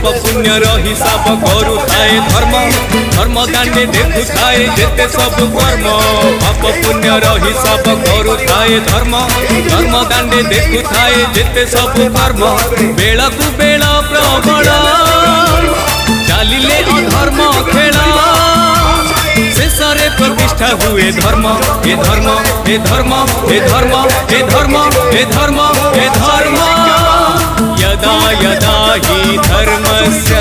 पाप पुण्यर हिसाब करू थाए धर्म धर्म दांडे देखु थाए जेते सब कर्म पाप पुण्यर हिसाब करू थाए धर्म धर्म दांडे देखु थाए जेते सब कर्म बेला को बेला प्रबल चालिले अधर्म खेला शेषरे प्रतिष्ठा हुए धर्म ए धर्म ए धर्म ए धर्म ए धर्म ए धर्म ए धर्म यदा यदा हि धर्मस्य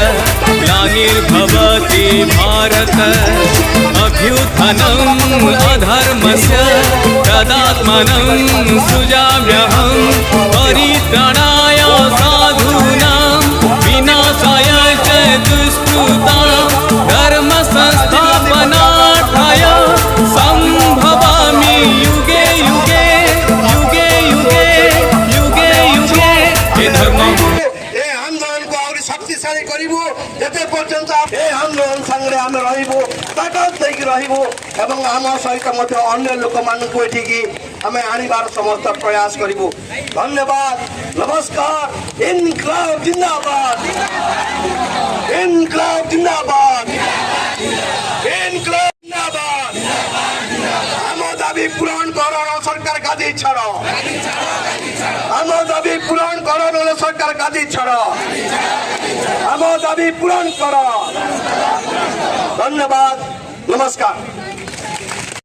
ग्लानिर्भवति भारत अभ्युत्थानम् अधर्मस्य तदात्मानं सृजाम्यहं परित्राणाय साधूनां विनाशाय च दुष्कृतां धर्म संस्थापनार्थाय संभवामि युगे युगे युगे युगे युगे युगे हे धर्म ए आंदोलन को और शक्तिशाली करिबो जते पर्यंत ए आंदोलन संगे आमे रहिबो ताकत देकी रहिबो एवं आम सहित मध्य अन्य लोक मानकु एठिकी आमे आनिबार समस्त प्रयास करिबो। धन्यवाद नमस्कार। इनकलाब जिंदाबाद इनकलाब जिंदाबाद इनकलाब जिंदाबाद आम दाबी पूरण करो सरकार गादी छाड़ो आम दाबी पूरण करो सरकार गादी छाड़ो आम दाबी पूरण करो। धन्यवाद नमस्कार।